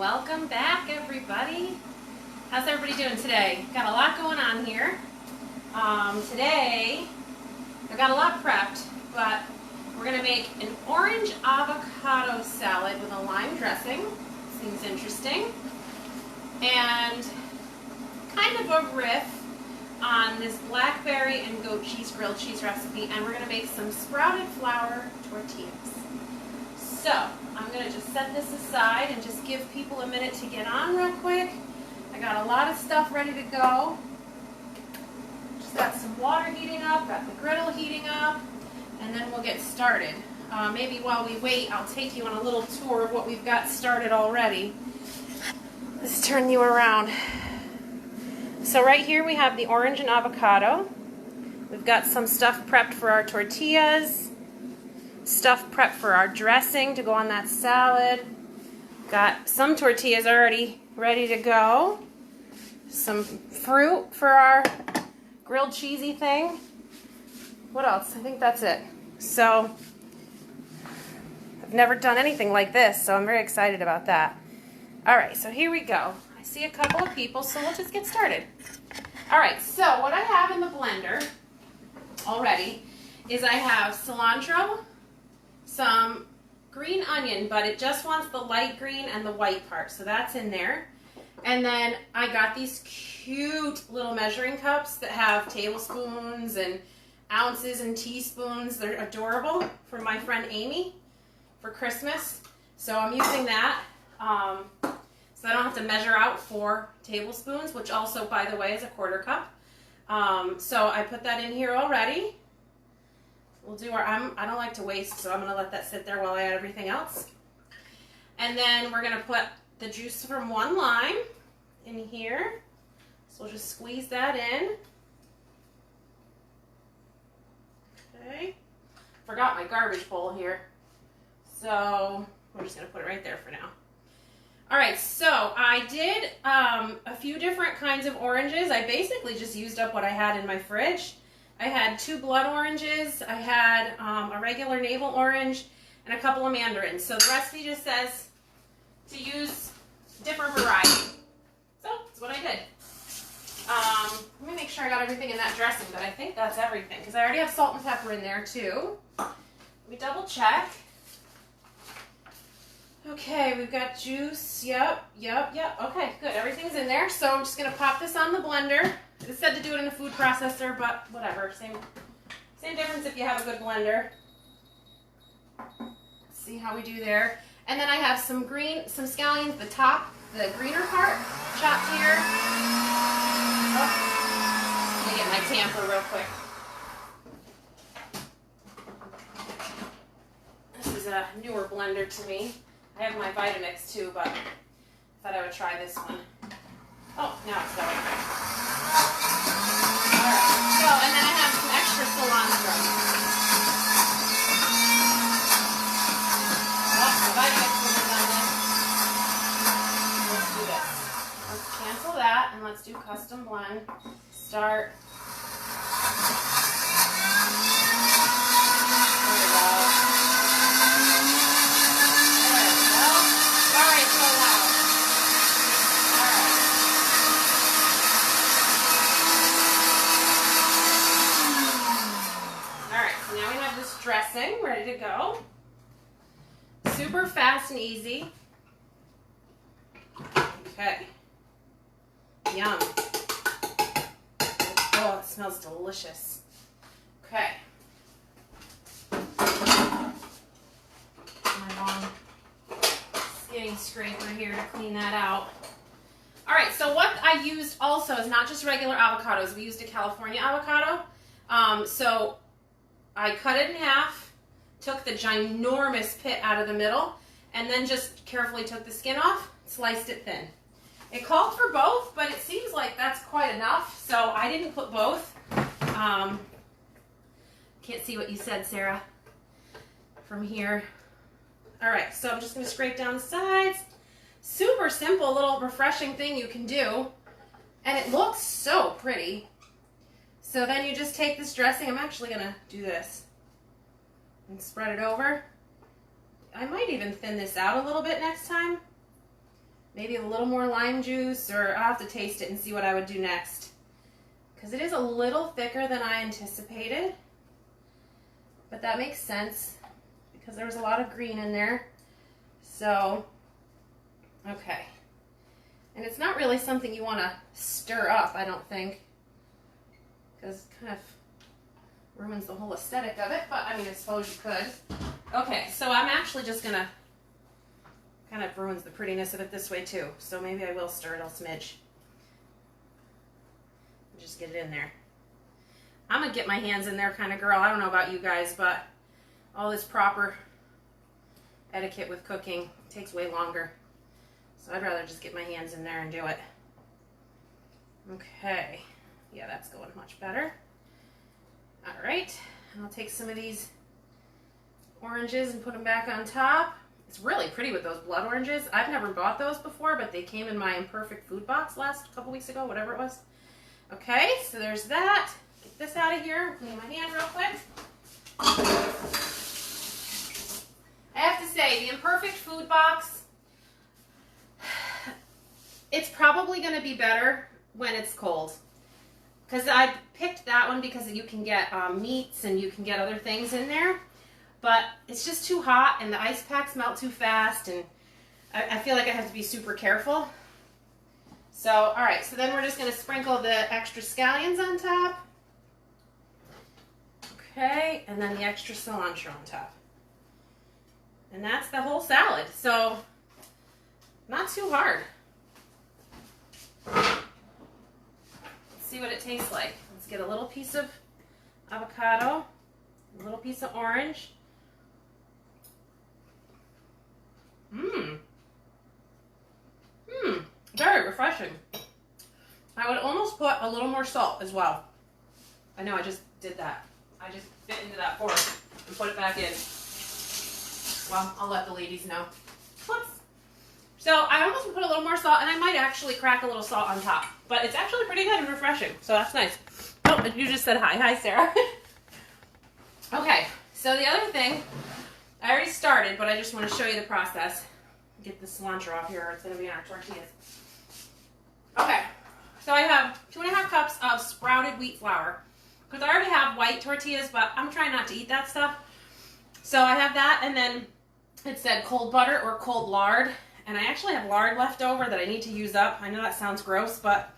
Welcome back, everybody. How's everybody doing today? Got a lot going on here. Today, I've got a lot prepped, but we're going to make an orange avocado salad with a lime dressing. Seems interesting. And kind of a riff on this blackberry and goat cheese grilled cheese recipe, and we're going to make some sprouted flour tortillas. So, I'm going to just set this aside and just give people a minute to get on real quick. I got a lot of stuff ready to go. Just got some water heating up, got the griddle heating up, and then we'll get started. Maybe while we wait, I'll take you on a little tour of what we've got started already. Let's turn you around. So right here we have the orange and avocado. We've got some stuff prepped for our tortillas. Stuff prepped for our dressing to go on that salad. Got some tortillas already ready to go. Some fruit for our grilled cheesy thing. What else? I think that's it. So, I've never done anything like this, so I'm very excited about that. Alright, so here we go. I see a couple of people, so we'll just get started. Alright, so what I have in the blender already is I have cilantro, some green onion, but it just wants the light green and the white part, so that's in there. And then I got these cute little measuring cups that have tablespoons and ounces and teaspoons. They're adorable, from my friend Amy for Christmas. So I'm using that so I don't have to measure out 4 tablespoons, which also, by the way, is a 1/4 cup. So I put that in here already. We'll do our, I don't like to waste, so I'm going to let that sit there while I add everything else. And then we're going to put the juice from 1 lime in here. So we'll just squeeze that in. Okay. Forgot my garbage bowl here. So we're just going to put it right there for now. Alright, so I did a few different kinds of oranges. I basically just used up what I had in my fridge. I had 2 blood oranges, I had a regular navel orange, and a couple of mandarins. So the recipe just says to use different variety. So that's what I did. Let me make sure I got everything in that dressing, but I think that's everything, because I already have salt and pepper in there too. Let me double check. Okay, we've got juice. Yep. Okay, good. Everything's in there. So I'm just going to pop this on the blender. It said to do it in a food processor, but whatever. Same difference if you have a good blender. Let's see how we do there. And then I have some scallions, the greener part, chopped here. Oh, let me get my tamper real quick. This is a newer blender to me. I have my Vitamix too, but I thought I would try this one. Oh, now it's going. Alright, so, and then I have some extra cilantro. Oh, my Vitamix wasn't done yet. Let's do this. Let's cancel that, and let's do custom blend. Start. There we go. Dressing ready to go. Super fast and easy. Okay. Yum. Oh, it smells delicious. Okay. My long skinning scraper here to clean that out. Alright, so what I used also is not just regular avocados. We used a California avocado. So I cut it in half, took the ginormous pit out of the middle, and then just carefully took the skin off, sliced it thin. It called for both, but it seems like that's quite enough, so I didn't put both. Can't see what you said, Sarah, from here. Alright, so I'm just going to scrape down the sides. Super simple, little refreshing thing you can do, and it looks so pretty. So then you just take this dressing. I'm actually going to do this and spread it over. I might even thin this out a little bit next time. maybe a little more lime juice, or I'll have to taste it and see what I would do next. Because it is a little thicker than I anticipated, but that makes sense because there was a lot of green in there. So, okay. And it's not really something you want to stir up, I don't think, because it kind of ruins the whole aesthetic of it, but I mean, I suppose you could. Okay, so I'm actually just going to, kind of ruins the prettiness of it this way too, so maybe I will stir it a smidge. Just get it in there. I'm going to get my hands in there kind of girl. I don't know about you guys, but all this proper etiquette with cooking takes way longer. So I'd rather just get my hands in there and do it. Okay. Yeah, that's going much better. All right. I'll take some of these oranges and put them back on top. It's really pretty with those blood oranges. I've never bought those before, but they came in my imperfect food box couple weeks ago, whatever it was. Okay, so there's that. Get this out of here. Clean my hand real quick. I have to say, the imperfect food box, it's probably going to be better when it's cold. Because I picked that one because you can get meats and you can get other things in there. But it's just too hot and the ice packs melt too fast, and I feel like I have to be super careful. So, all right, so then we're just going to sprinkle the extra scallions on top. Okay, and then the extra cilantro on top. And that's the whole salad. So, not too hard. Let's see what it tastes like. Let's get a little piece of avocado, a little piece of orange. Very refreshing. I would almost put a little more salt as well. I know I just did that. I just bit into that fork and put it back in. Well, I'll let the ladies know. Whoops. So I almost put a little more salt, and I might actually crack a little salt on top. But it's actually pretty good and refreshing, so that's nice. Oh, you just said hi. Hi, Sarah. Okay, so the other thing, I already started, but I just want to show you the process. Get the cilantro off here, or it's going to be on our tortillas. Okay, so I have 2.5 cups of sprouted wheat flour. Because I already have white tortillas, but I'm trying not to eat that stuff. So I have that, and then it said cold butter or cold lard. And I actually have lard left over that I need to use up. I know that sounds gross, but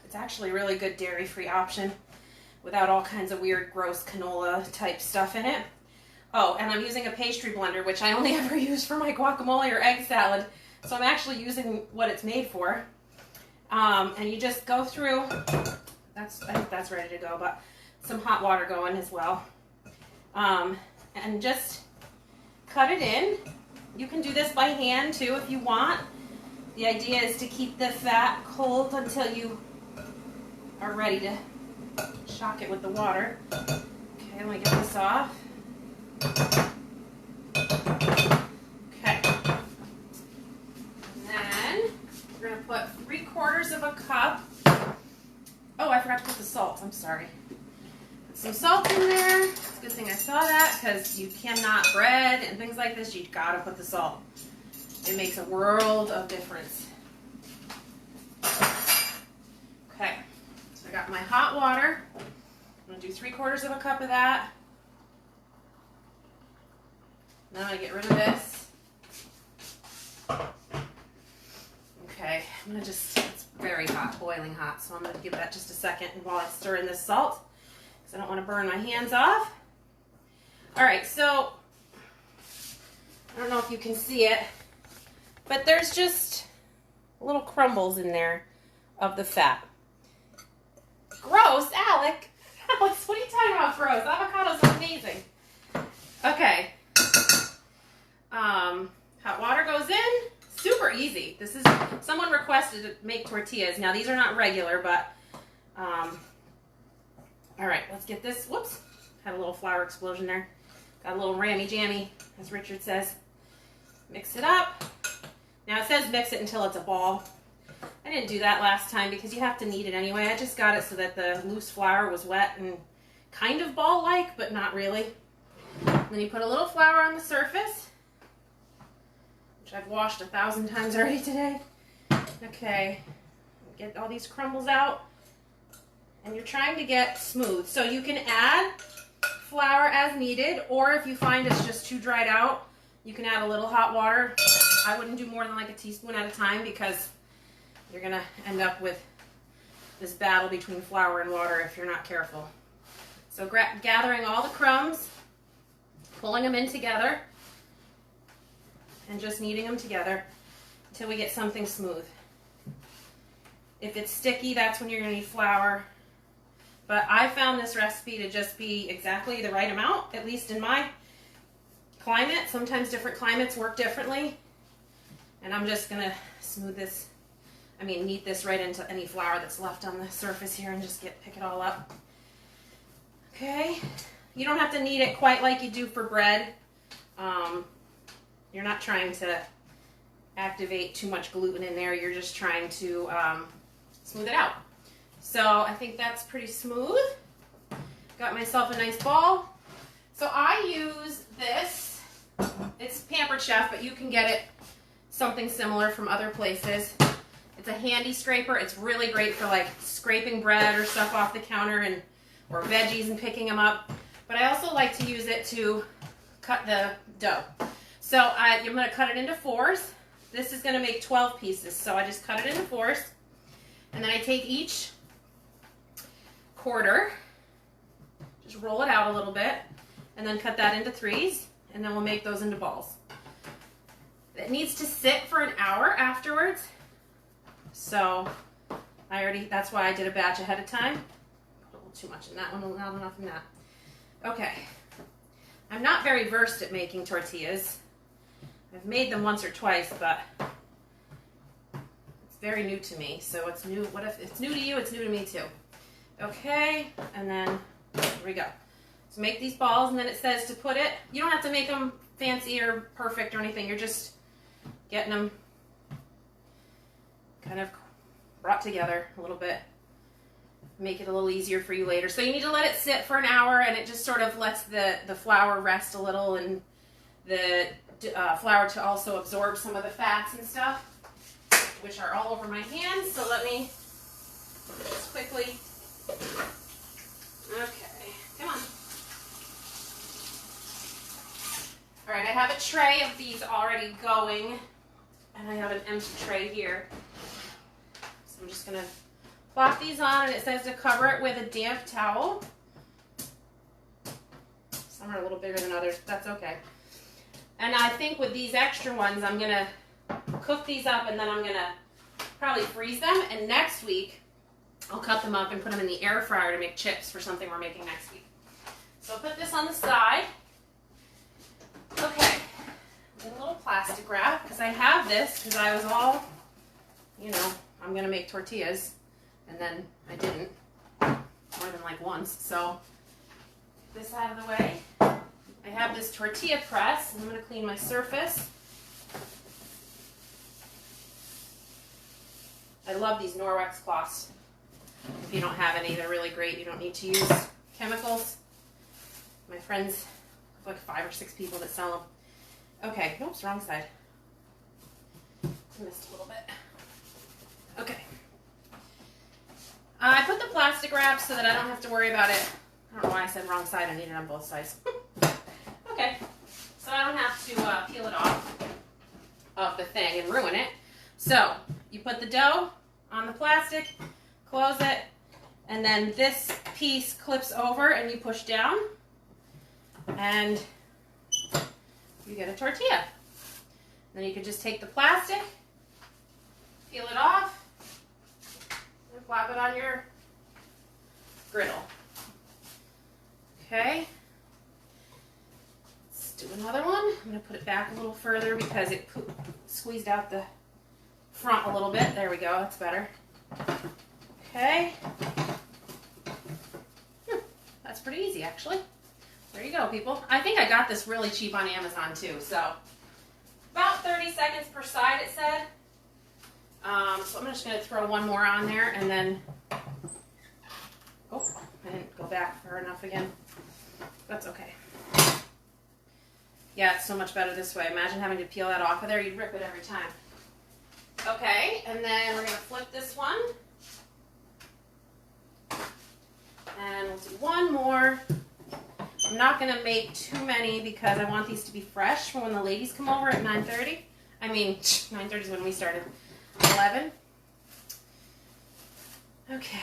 it's actually a really good dairy-free option without all kinds of weird, gross canola type stuff in it. Oh, and I'm using a pastry blender, which I only ever use for my guacamole or egg salad. So I'm actually using what it's made for. And you just go through, I think that's ready to go, but some hot water going as well. And just cut it in. You can do this by hand too if you want. The idea is to keep the fat cold until you are ready to shock it with the water. Okay, let me get this off. Okay. And then we're going to put 3/4 of a cup. Oh, I forgot to put the salt. I'm sorry. Put some salt in there. It's a good thing I saw that, because you cannot bread and things like this. You got to put the salt. It makes a world of difference. Okay. So I got my hot water. I'm going to do 3/4 of a cup of that. Now I get rid of this. Okay, I'm gonna just, it's very hot, boiling hot, so I'm gonna give that just a second while I stir in this salt, because I don't want to burn my hands off. All right, so I don't know if you can see it, but there's just little crumbles in there of the fat. Gross, Alex, what are you talking about, gross? Avocados are amazing. Okay. Hot water goes in. Super easy. This is, someone requested to make tortillas. Now these are not regular, but all right, let's get this. Whoops, had a little flour explosion there. Got a little rammy jammy, as Richard says. Mix it up. Now it says mix it until it's a ball. I didn't do that last time because you have to knead it anyway. I just got it so that the loose flour was wet and kind of ball-like, but not really. And then you put a little flour on the surface. which I've washed 1,000 times already today. Okay, get all these crumbles out. And you're trying to get smooth. So you can add flour as needed, or if you find it's just too dried out, you can add a little hot water. I wouldn't do more than like a teaspoon at a time because you're gonna end up with this battle between flour and water if you're not careful. So gathering all the crumbs, pulling them in together, and just kneading them together until we get something smooth. If it's sticky, that's when you're gonna need flour. But I found this recipe to just be exactly the right amount, at least in my climate. Sometimes different climates work differently. And I'm just gonna knead this right into any flour that's left on the surface here and just pick it all up. Okay, you don't have to knead it quite like you do for bread. You're not trying to activate too much gluten in there. You're just trying to smooth it out. So I think that's pretty smooth. Got myself a nice ball. So I use this. It's Pampered Chef, but you can get it something similar from other places. It's a handy scraper. It's really great for like scraping bread or stuff off the counter or veggies and picking them up. But I also like to use it to cut the dough. So I'm going to cut it into 4s. This is going to make 12 pieces. So I just cut it into 4s. And then I take each quarter, just roll it out a little bit, and then cut that into 3s. And then we'll make those into balls. It needs to sit for an hour afterwards. So that's why I did a batch ahead of time. Put a little too much in that one, not enough in that. Okay. I'm not very versed at making tortillas. I've made them once or twice, but it's very new to me. So it's new. What if it's new to you? It's new to me too. Okay, and then here we go. So make these balls, and then it says to put it. You don't have to make them fancy or perfect or anything. You're just getting them kind of brought together a little bit. Make it a little easier for you later. So you need to let it sit for an hour, and it just sort of lets the flour rest a little, and the flour to also absorb some of the fats and stuff, which are all over my hands. So let me just quickly. Okay, come on. All right, I have a tray of these already going, and I have an empty tray here. So I'm just gonna plop these on, and it says to cover it with a damp towel. Some are a little bigger than others, but that's okay. And I think with these extra ones, I'm gonna cook these up, and then I'm gonna probably freeze them, and next week I'll cut them up and put them in the air fryer to make chips for something we're making next week. So I'll put this on the side. Okay, get a little plastic wrap, because I have this, because I was all, I'm going to make tortillas, and then I didn't, more than like once. So get this out of the way. I have this tortilla press, and I'm going to clean my surface. I love these Norwex cloths. If you don't have any, they're really great. You don't need to use chemicals. My friends, like 5 or 6 people that sell them. Okay, oops, wrong side. I missed a little bit. Okay. I put the plastic wrap so that I don't have to worry about it. I don't know why I said wrong side. I need it on both sides. Okay, so I don't have to peel it off of the thing and ruin it. So you put the dough on the plastic, close it, and then this piece clips over and you push down, and you get a tortilla. Then you can just take the plastic, peel it off, and flap it on your griddle. Okay, let's do another one. I'm going to put it back a little further because it squeezed out the front a little bit. There we go, that's better. Okay. That's pretty easy, actually. There you go, people. I think I got this really cheap on Amazon, too. So, about 30 seconds per side, it said. So I'm just going to throw one more on there, and then... Oh, I didn't go back far enough again. That's okay. Yeah, it's so much better this way. Imagine having to peel that off of there. You'd rip it every time. Okay, and then we're going to flip this one. And we'll do one more. I'm not going to make too many because I want these to be fresh for when the ladies come over at 9:30. I mean, 9:30 is when we started. 11. Okay,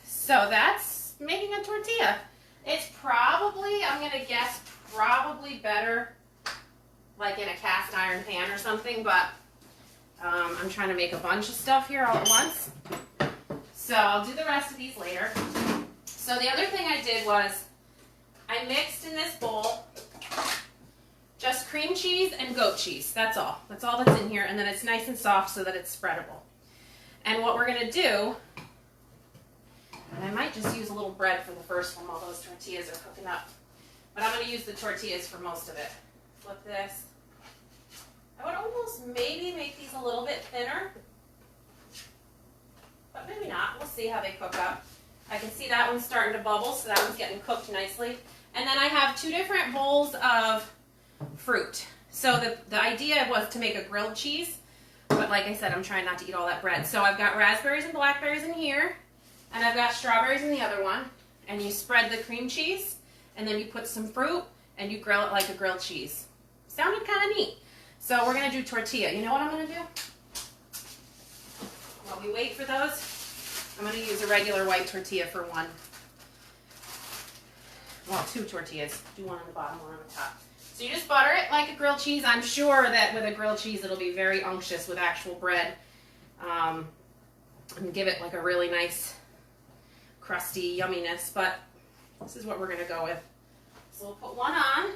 so that's making a tortilla. It's probably, I'm going to guess, probably better like in a cast iron pan or something, but I'm trying to make a bunch of stuff here all at once. So I'll do the rest of these later. So the other thing I did was I mixed in this bowl just cream cheese and goat cheese. That's all. That's all that's in here, and then it's nice and soft so that it's spreadable. And what we're going to do, and I might just use a little bread for the first one while those tortillas are cooking up. But I'm going to use the tortillas for most of it. Flip this. I would almost maybe make these a little bit thinner. But maybe not. We'll see how they cook up. I can see that one's starting to bubble, so that one's getting cooked nicely. And then I have 2 different bowls of fruit. So the idea was to make a grilled cheese. But like I said, I'm trying not to eat all that bread. So I've got raspberries and blackberries in here. And I've got strawberries in the other one. And you spread the cream cheese. And then you put some fruit. And you grill it like a grilled cheese. Sounded kind of neat. So we're going to do tortilla. You know what I'm going to do? While we wait for those, I'm going to use a regular white tortilla for one. Well, 2 tortillas. Do one on the bottom, one on the top. So you just butter it like a grilled cheese. I'm sure that with a grilled cheese it'll be very unctuous with actual bread. And give it like a really nice crusty yumminess. But this is what we're going to go with. So we'll put one on.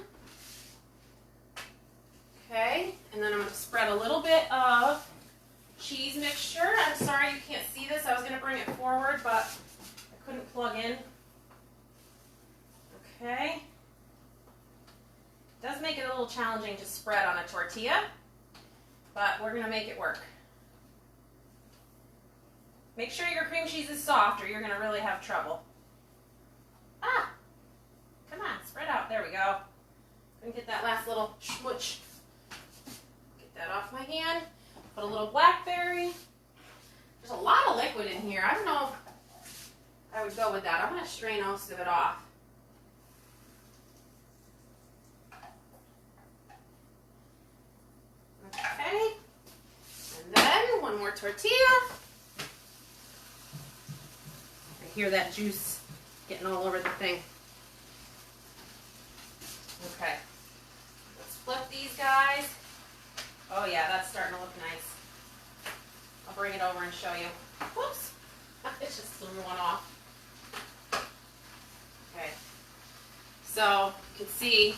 Okay. And then I'm going to spread a little bit of cheese mixture. I'm sorry you can't see this. I was going to bring it forward, but I couldn't plug in. Okay. It does make it a little challenging to spread on a tortilla, but we're going to make it work. Make sure your cream cheese is soft or you're going to really have trouble. Ah! Come on, spread out. There we go. And get that last little schmooch. Get that off my hand. Put a little blackberry. There's a lot of liquid in here. I don't know if I would go with that. I'm going to strain most of it off. Okay, and then one more tortilla. I hear that juice getting all over the thing. Okay, let's flip these guys. Oh yeah, that's starting to look nice. I'll bring it over and show you. Whoops, it just threw one off. Okay, so you can see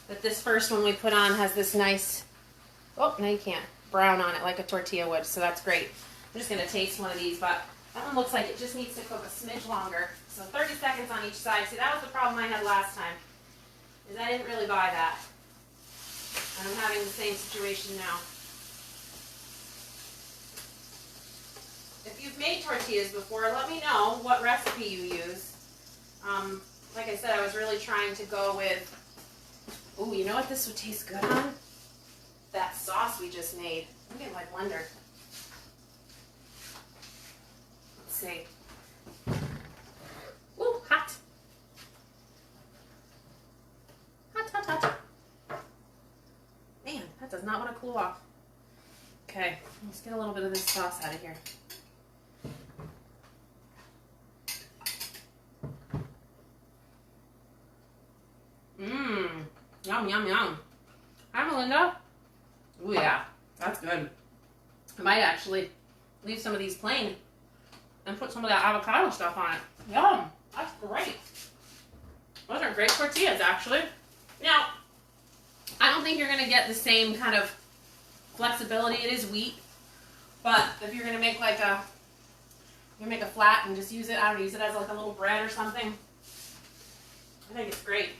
that this first one we put on has this nice, oh, no you can't, brown on it like a tortilla would, so that's great. I'm just going to taste one of these, but that one looks like it just needs to cook a smidge longer. So 30 seconds on each side. See, that was the problem I had last time, is I didn't really buy that. And I'm having the same situation now. If you've made tortillas before, let me know what recipe you use. Like I said, I was really trying to go with, ooh, you know what this would taste good on? That sauce we just made. Let me get my blender. Let's see. Ooh, hot. Hot, hot, hot. Man, that does not want to cool off. Okay, let's get a little bit of this sauce out of here. Mmm, yum, yum, yum. Hi, Melinda. Ooh, yeah, that's good. I might actually leave some of these plain and put some of that avocado stuff on it. Yum, that's great. Those are great tortillas, actually. Now, I don't think you're going to get the same kind of flexibility. It is wheat, but if you're going to make like a, you make a flat and just use it, I don't know, use it as like a little bread or something. I think it's great.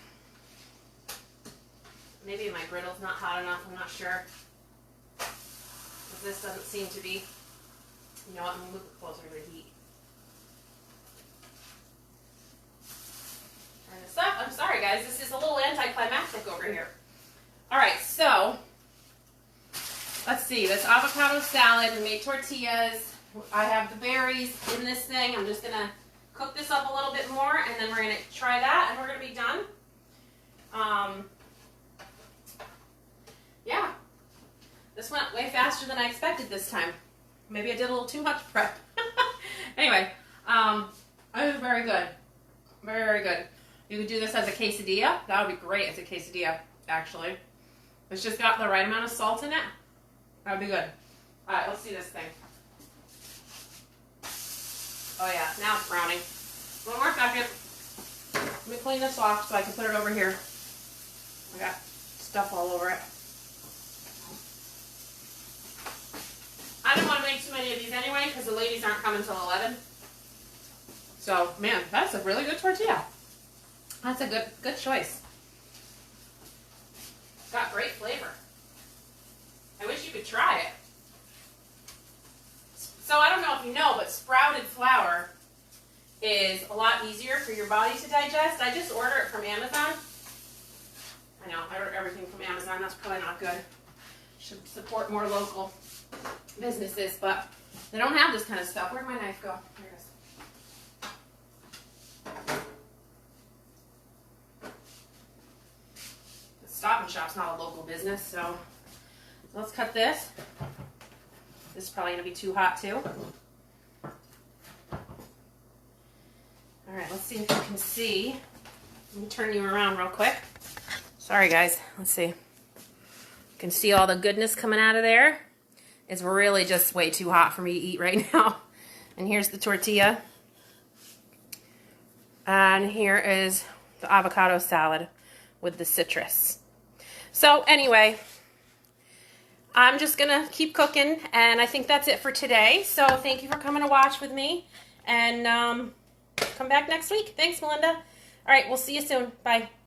Maybe my griddle's not hot enough, I'm not sure. But this doesn't seem to be. You know what, I'm going to move it closer to the heat. Turn this up. I'm sorry guys, this is a little anticlimactic over here. All right, so let's see. This avocado salad, we made tortillas. I have the berries in this thing. I'm just gonna cook this up a little bit more, and then we're gonna try that, and we're gonna be done. Yeah, this went way faster than I expected this time. Maybe I did a little too much prep. Anyway, it was very good. Very, very good. You could do this as a quesadilla. That would be great as a quesadilla, actually. It's just got the right amount of salt in it. That would be good. All right, let's see this thing. Oh yeah, now it's browning. One more second. Let me clean this off so I can put it over here. I got stuff all over it. I didn't want to make too many of these anyway because the ladies aren't coming till 11. So, man, that's a really good tortilla. That's a good choice. It's got great flavor. I wish you could try it. So I don't know if you know, but sprouted flour is a lot easier for your body to digest. I just order it from Amazon. I know, I order everything from Amazon. That's probably not good. Should support more local businesses, but they don't have this kind of stuff. Where'd my knife go? Here it is. The Stop and Shop's not a local business, so let's cut this. This is probably going to be too hot too. All right, let's see if you can see. Let me turn you around real quick. Sorry guys, let's see. You can see all the goodness coming out of there. It's really just way too hot for me to eat right now. And here's the tortilla. And here is the avocado salad with the citrus. So anyway, I'm just gonna keep cooking, and I think that's it for today. So thank you for coming to watch with me, and come back next week. Thanks, Melinda. All right, we'll see you soon. Bye.